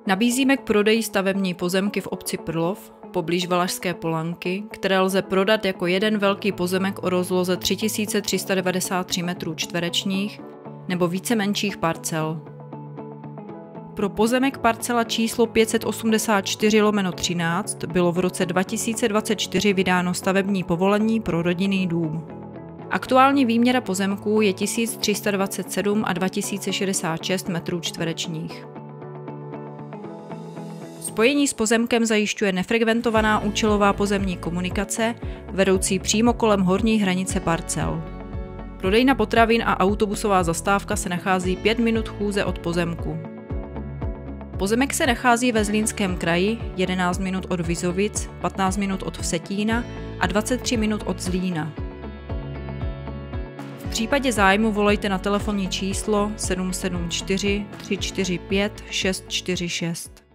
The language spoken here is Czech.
Nabízíme k prodeji stavební pozemky v obci Prlov, poblíž Valašské Polanky, které lze prodat jako jeden velký pozemek o rozloze 3393 m2 nebo více menších parcel. Pro pozemek parcela číslo 584/13 bylo v roce 2024 vydáno stavební povolení pro rodinný dům. Aktuální výměra pozemků je 1327 a 2066 m2. Spojení s pozemkem zajišťuje nefrekventovaná účelová pozemní komunikace, vedoucí přímo kolem horní hranice parcel. Prodejna potravin a autobusová zastávka se nachází 5 minut chůze od pozemku. Pozemek se nachází ve Zlínském kraji, 11 minut od Vizovic, 15 minut od Vsetína a 23 minut od Zlína. V případě zájmu volejte na telefonní číslo 774 345 646.